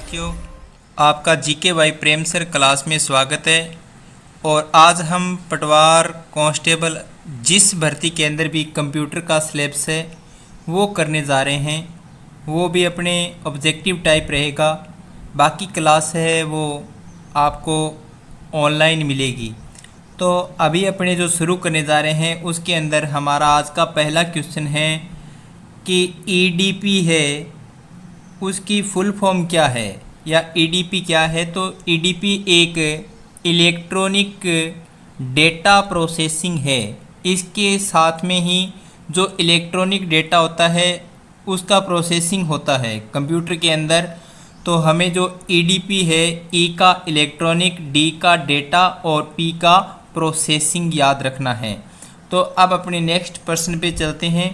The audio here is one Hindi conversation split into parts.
विद्यार्थियों, आपका GK by Prem sir class में स्वागत है। और आज हम पटवार कांस्टेबल जिस भर्ती के अंदर भी कंप्यूटर का सिलेबस है वो करने जा रहे हैं। वो भी अपने ऑब्जेक्टिव टाइप रहेगा। बाकी क्लास है वो आपको ऑनलाइन मिलेगी। तो अभी अपने जो शुरू करने जा रहे हैं उसके अंदर हमारा आज का पहला क्वेश्चन है कि ईडीपी है उसकी फुल फॉर्म क्या है या ईडीपी क्या है। तो ईडीपी एक इलेक्ट्रॉनिक डेटा प्रोसेसिंग है। इसके साथ में ही जो इलेक्ट्रॉनिक डेटा होता है उसका प्रोसेसिंग होता है कंप्यूटर के अंदर। तो हमें जो ईडीपी है, ई का इलेक्ट्रॉनिक, डी का डेटा और पी का प्रोसेसिंग याद रखना है। तो अब अपने नेक्स्ट प्रश्न पे चलते हैं,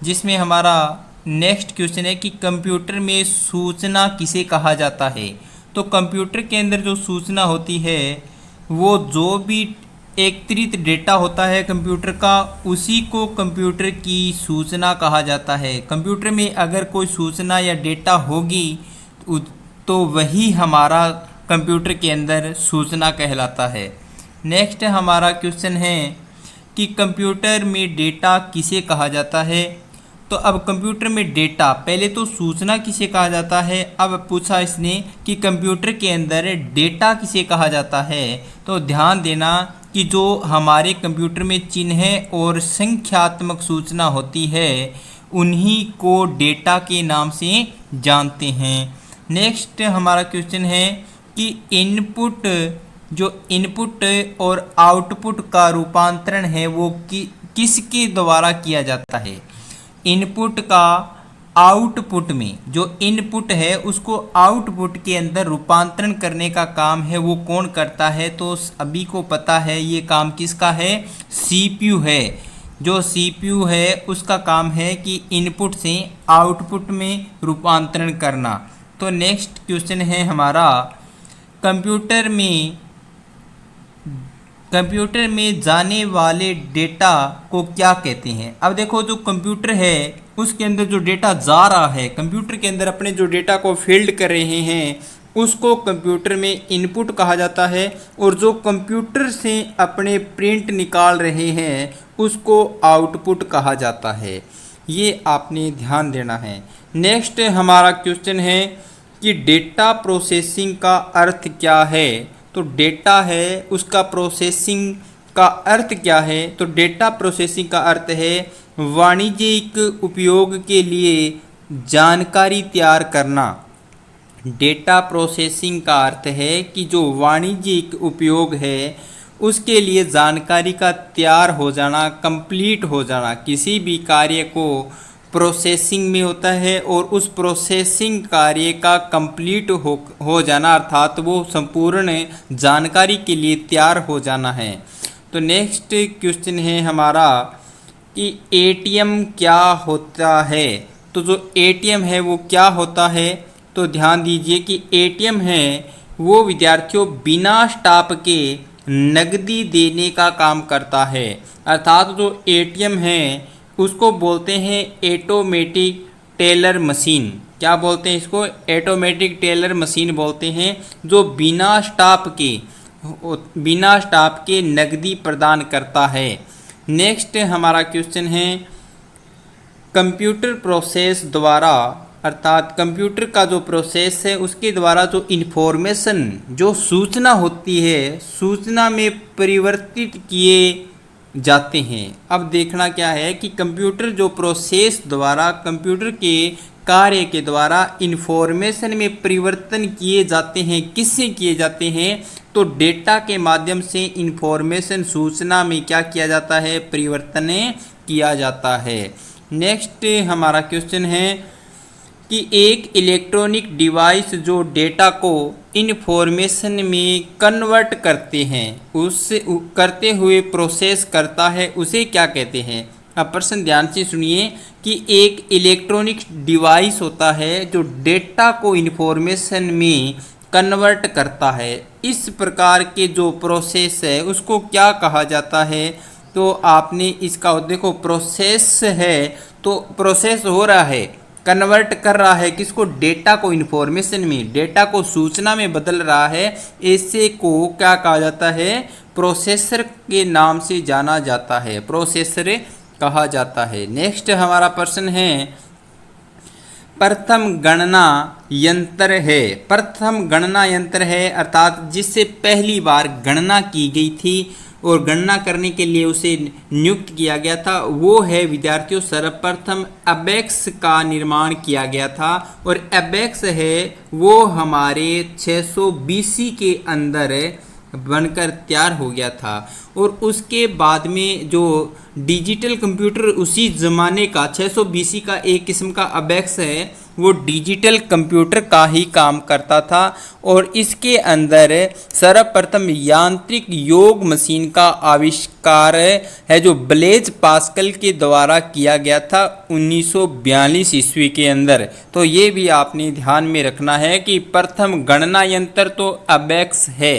जिसमें हमारा नेक्स्ट क्वेश्चन है कि कंप्यूटर में सूचना किसे कहा जाता है। तो कंप्यूटर के अंदर जो सूचना होती है वो जो भी एकत्रित डेटा होता है कंप्यूटर का, उसी को कंप्यूटर की सूचना कहा जाता है। कंप्यूटर में अगर कोई सूचना या डेटा होगी तो वही हमारा कंप्यूटर के अंदर सूचना कहलाता है। नेक्स्ट हमारा क्वेश्चन है कि कंप्यूटर में डेटा किसे कहा जाता है। तो अब कंप्यूटर में डेटा, पहले तो सूचना किसे कहा जाता है, अब पूछा इसने कि कंप्यूटर के अंदर डेटा किसे कहा जाता है। तो ध्यान देना कि जो हमारे कंप्यूटर में चिन्ह और संख्यात्मक सूचना होती है उन्हीं को डेटा के नाम से जानते हैं। नेक्स्ट हमारा क्वेश्चन है कि जो इनपुट और आउटपुट का रूपांतरण है वो किसके द्वारा किया जाता है। इनपुट का आउटपुट में, जो इनपुट है उसको आउटपुट के अंदर रूपांतरण करने का काम है वो कौन करता है। तो सभी को पता है ये काम किसका है, सीपीयू है। जो सीपीयू है उसका काम है कि इनपुट से आउटपुट में रूपांतरण करना। तो नेक्स्ट क्वेश्चन है हमारा, कंप्यूटर में जाने वाले डेटा को क्या कहते हैं। अब देखो, जो कंप्यूटर है उसके अंदर जो डेटा जा रहा है, कंप्यूटर के अंदर अपने जो डेटा को फील्ड कर रहे हैं उसको कंप्यूटर में इनपुट कहा जाता है, और जो कंप्यूटर से अपने प्रिंट निकाल रहे हैं उसको आउटपुट कहा जाता है। ये आपने ध्यान देना है। नेक्स्ट हमारा क्वेश्चन है कि डेटा प्रोसेसिंग का अर्थ क्या है। तो डेटा है उसका प्रोसेसिंग का अर्थ क्या है। तो डेटा प्रोसेसिंग का अर्थ है वाणिज्यिक उपयोग के लिए जानकारी तैयार करना। डेटा प्रोसेसिंग का अर्थ है कि जो वाणिज्यिक उपयोग है उसके लिए जानकारी का तैयार हो जाना, कंप्लीट हो जाना। किसी भी कार्य को प्रोसेसिंग में होता है और उस प्रोसेसिंग कार्य का कंप्लीट हो जाना, अर्थात वो संपूर्ण जानकारी के लिए तैयार हो जाना है। तो नेक्स्ट क्वेश्चन है हमारा कि एटीएम क्या होता है। तो जो एटीएम है वो क्या होता है। तो ध्यान दीजिए कि एटीएम है वो विद्यार्थियों बिना स्टाफ के नकदी देने का काम करता है। अर्थात जो एटीएम है उसको बोलते हैं ऑटोमेटिक टेलर मशीन। क्या बोलते हैं इसको, ऑटोमेटिक टेलर मशीन बोलते हैं, जो बिना स्टाफ के नकदी प्रदान करता है। नेक्स्ट हमारा क्वेश्चन है कंप्यूटर प्रोसेस द्वारा, अर्थात कंप्यूटर का जो प्रोसेस है उसके द्वारा जो इन्फॉर्मेशन, जो सूचना होती है, सूचना में परिवर्तित किए जाते हैं। अब देखना क्या है कि कंप्यूटर जो प्रोसेस द्वारा, कंप्यूटर के कार्य के द्वारा इन्फॉर्मेशन में परिवर्तन किए जाते हैं। किससे किए जाते हैं। तो डेटा के माध्यम से इन्फॉर्मेशन, सूचना में क्या किया जाता है, परिवर्तन किया जाता है। नेक्स्ट हमारा क्वेश्चन है कि एक इलेक्ट्रॉनिक डिवाइस जो डेटा को इन्फॉर्मेशन में कन्वर्ट करते हैं, उससे करते हुए प्रोसेस करता है, उसे क्या कहते हैं। अब प्रश्न ध्यान से सुनिए कि एक इलेक्ट्रॉनिक डिवाइस होता है जो डेटा को इन्फॉर्मेशन में कन्वर्ट करता है। इस प्रकार के जो प्रोसेस है उसको क्या कहा जाता है। तो आपने इसका देखो, प्रोसेस है तो प्रोसेस हो रहा है, कन्वर्ट कर रहा है किसको, डेटा को इंफॉर्मेशन में, डेटा को सूचना में बदल रहा है, ऐसे को क्या कहा जाता है, प्रोसेसर के नाम से जाना जाता है, प्रोसेसर कहा जाता है। नेक्स्ट हमारा प्रश्न है प्रथम गणना यंत्र है। प्रथम गणना यंत्र है अर्थात जिससे पहली बार गणना की गई थी और गणना करने के लिए उसे नियुक्त किया गया था, वो है विद्यार्थियों सर्वप्रथम अबेक्स का निर्माण किया गया था। और अबेक्स है वो हमारे 600 BC के अंदर बनकर तैयार हो गया था। और उसके बाद में जो डिजिटल कंप्यूटर उसी ज़माने का 600 BC का एक किस्म का अबेक्स है, वो डिजिटल कंप्यूटर का ही काम करता था। और इसके अंदर सर्वप्रथम यांत्रिक योग मशीन का आविष्कार है जो ब्लेज पास्कल के द्वारा किया गया था 1942 ईस्वी के अंदर। तो ये भी आपने ध्यान में रखना है कि प्रथम गणना यंत्र तो अबेक्स है।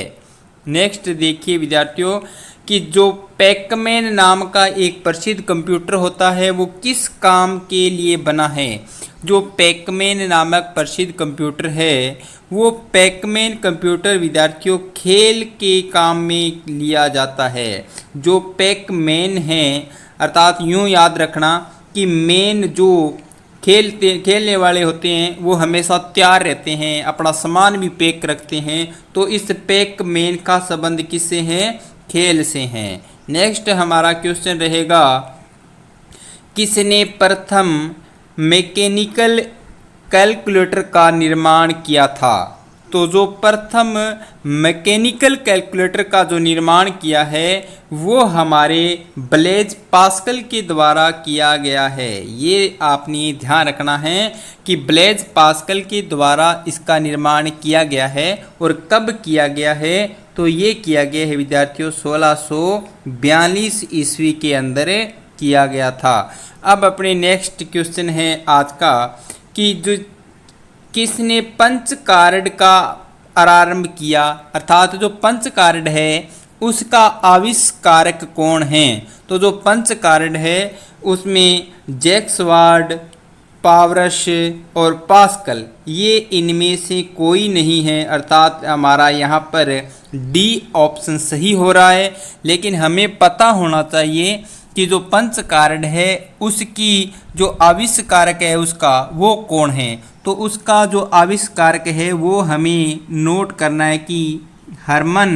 नेक्स्ट देखिए विद्यार्थियों कि जो पैकमैन नाम का एक प्रसिद्ध कंप्यूटर होता है वो किस काम के लिए बना है। जो पैकमैन नामक प्रसिद्ध कंप्यूटर है वो पैकमैन कंप्यूटर विद्यार्थियों खेल के काम में लिया जाता है। जो पैकमैन है अर्थात यूँ याद रखना कि मेन जो खेलने वाले होते हैं वो हमेशा तैयार रहते हैं, अपना सामान भी पैक रखते हैं। तो इस पैकमैन का संबंध किससे है, खेल से हैं। नेक्स्ट हमारा क्वेश्चन रहेगा किसने प्रथम मैकेनिकल कैलकुलेटर का निर्माण किया था। तो जो प्रथम मैकेनिकल कैलकुलेटर का जो निर्माण किया है वो हमारे ब्लेज पास्कल के द्वारा किया गया है। ये आपने ध्यान रखना है कि ब्लेज पास्कल के द्वारा इसका निर्माण किया गया है। और कब किया गया है, तो ये किया गया है विद्यार्थियों 1642 ईस्वी के अंदर किया गया था। अब अपने नेक्स्ट क्वेश्चन है आज का कि जो किसने पंच कार्ड का आरंभ किया, अर्थात जो पंच कार्ड है उसका आविष्कारक कौन है। तो जो पंच कार्ड है उसमें जैक्स वार्ड, पावरश और पास्कल, ये इनमें से कोई नहीं है, अर्थात हमारा यहाँ पर डी ऑप्शन सही हो रहा है। लेकिन हमें पता होना चाहिए कि जो पंच कार्ड है उसकी जो आविष्कारक है उसका वो कौन है। तो उसका जो आविष्कारक है वो हमें नोट करना है कि हरमन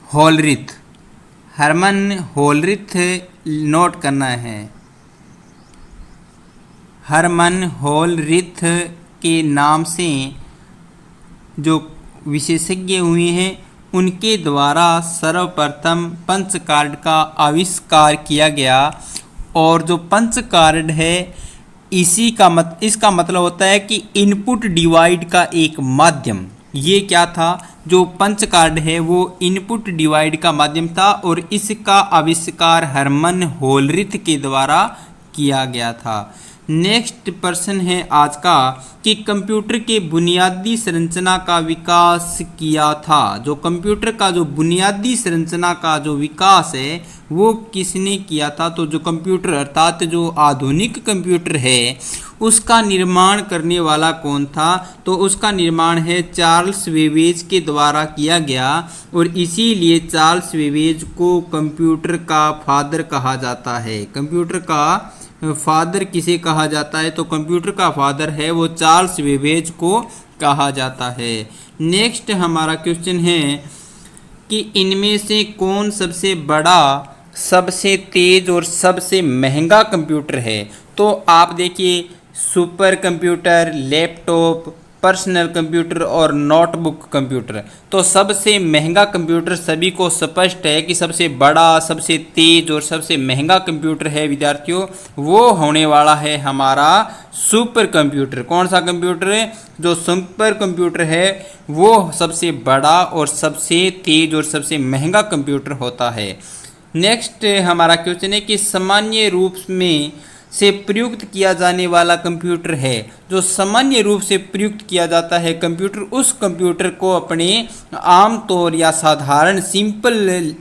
होलरिथ, हरमन होलरिथ नोट करना है। हरमन होलरिथ के नाम से जो विशेषज्ञ हुए हैं उनके द्वारा सर्वप्रथम पंच कार्ड का आविष्कार किया गया। और जो पंच कार्ड है इसका मतलब होता है कि इनपुट डिवाइड का एक माध्यम। ये क्या था, जो पंच कार्ड है वो इनपुट डिवाइड का माध्यम था और इसका आविष्कार हरमन होलरिथ के द्वारा किया गया था। नेक्स्ट प्रश्न है आज का कि कंप्यूटर के बुनियादी संरचना का विकास किया था। जो कंप्यूटर का जो बुनियादी संरचना का जो विकास है वो किसने किया था। तो जो कंप्यूटर अर्थात जो आधुनिक कंप्यूटर है उसका निर्माण करने वाला कौन था। तो उसका निर्माण है चार्ल्स बेबेज के द्वारा किया गया और इसीलिए चार्ल्स बेबेज को कंप्यूटर का फादर कहा जाता है। कंप्यूटर का फादर किसे कहा जाता है, तो कंप्यूटर का फादर है वो चार्ल्स बेबेज को कहा जाता है। नेक्स्ट हमारा क्वेश्चन है कि इनमें से कौन सबसे बड़ा, सबसे तेज और सबसे महंगा कंप्यूटर है। तो आप देखिए super computer, laptop, personal computer और नोटबुक कंप्यूटर। तो सबसे महंगा कंप्यूटर सभी को स्पष्ट है कि सबसे बड़ा, सबसे तेज और सबसे महंगा कंप्यूटर है विद्यार्थियों वो होने वाला है हमारा सुपर कंप्यूटर। कौन सा कंप्यूटर है, जो सुपर कंप्यूटर है वो सबसे बड़ा और सबसे तेज और सबसे महंगा कंप्यूटर होता है। नेक्स्ट हमारा क्वेश्चन है कि सामान्य रूप में से प्रयुक्त किया जाने वाला कंप्यूटर है। जो सामान्य रूप से प्रयुक्त किया जाता है कंप्यूटर, उस कंप्यूटर को अपने आम तौर या साधारण सिंपल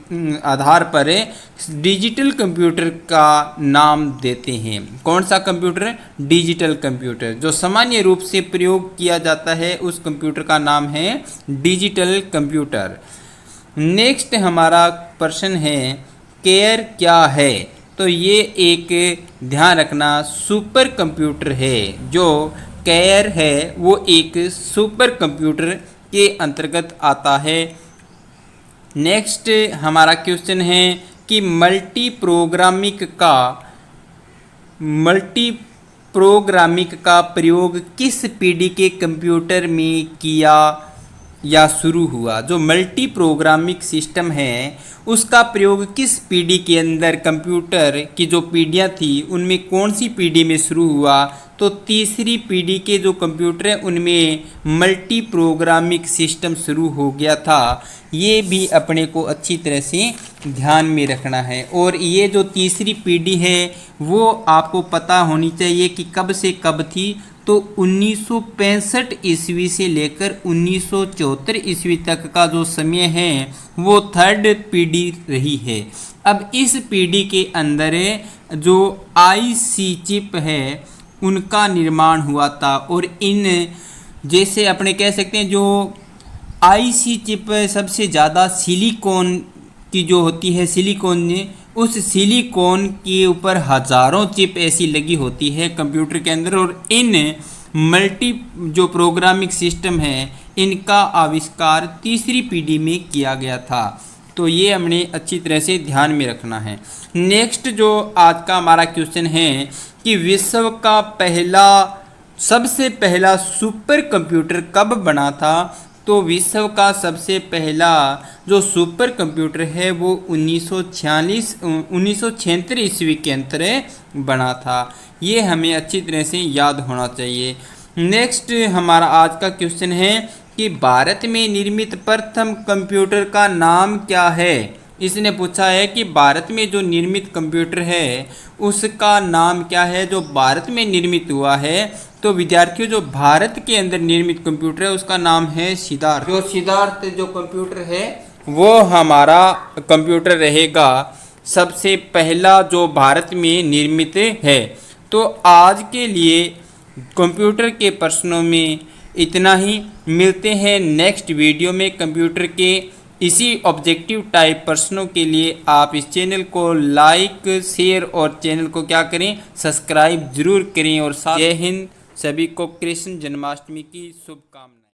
आधार पर डिजिटल कंप्यूटर का नाम देते हैं। कौन सा कंप्यूटर? Digital computer. जो सामान्य रूप से प्रयोग किया जाता है उस कंप्यूटर का नाम है डिजिटल कंप्यूटर। नेक्स्ट हमारा प्रश्न है केयर क्या है? तो ये एक ध्यान रखना सुपर कंप्यूटर है। जो केयर है वो एक सुपर कंप्यूटर के अंतर्गत आता है। नेक्स्ट हमारा क्वेश्चन है कि मल्टी प्रोग्रामिंग का प्रयोग किस पीढ़ी के कंप्यूटर में किया या शुरू हुआ? जो मल्टी प्रोग्रामिंग सिस्टम है उसका प्रयोग किस पीढ़ी के अंदर, कंप्यूटर की जो पीढ़ियाँ थी उनमें कौन सी पीढ़ी में शुरू हुआ? तो तीसरी पीढ़ी के जो कंप्यूटर हैं उनमें मल्टी प्रोग्रामिंग सिस्टम शुरू हो गया था। ये भी अपने को अच्छी तरह से ध्यान में रखना है। और ये जो तीसरी पीढ़ी है वो आपको पता होनी चाहिए कि कब से कब थी। तो 1965 ईस्वी से लेकर 1974 ईस्वी तक का जो समय है वो थर्ड पीढ़ी रही है। अब इस पीढ़ी के अंदर जो आईसी चिप है उनका निर्माण हुआ था। और इन जैसे अपने कह सकते हैं जो आईसी चिप सबसे ज़्यादा सिलिकॉन की जो होती है, सिलिकॉन, उस सिलिकॉन के ऊपर हज़ारों चिप ऐसी लगी होती है कंप्यूटर के अंदर। और इन मल्टी जो प्रोग्रामिंग सिस्टम है इनका आविष्कार तीसरी पीढ़ी में किया गया था। तो ये हमने अच्छी तरह से ध्यान में रखना है। नेक्स्ट जो आज का हमारा क्वेश्चन है कि विश्व का सबसे पहला सुपर कंप्यूटर कब बना था? तो विश्व का सबसे पहला जो सुपर कंप्यूटर है वो 1976 ईस्वी के अंदर बना था। ये हमें अच्छी तरह से याद होना चाहिए। नेक्स्ट हमारा आज का क्वेश्चन है कि भारत में निर्मित प्रथम कंप्यूटर का नाम क्या है? इसने पूछा है कि भारत में जो निर्मित कंप्यूटर है उसका नाम क्या है जो भारत में निर्मित हुआ है? तो विद्यार्थियों जो भारत के अंदर निर्मित कंप्यूटर है उसका नाम है सिद्धार्थ। जो सिद्धार्थ जो कंप्यूटर है वो हमारा कंप्यूटर रहेगा सबसे पहला जो भारत में निर्मित है। तो आज के लिए कंप्यूटर के प्रश्नों में इतना ही। मिलते हैं नेक्स्ट वीडियो में कंप्यूटर के इसी ऑब्जेक्टिव टाइप प्रश्नों के लिए। आप इस चैनल को लाइक, शेयर और चैनल को क्या करें, सब्सक्राइब जरूर करें। और जय हिंद, सभी को कृष्ण जन्माष्टमी की शुभकामनाएं।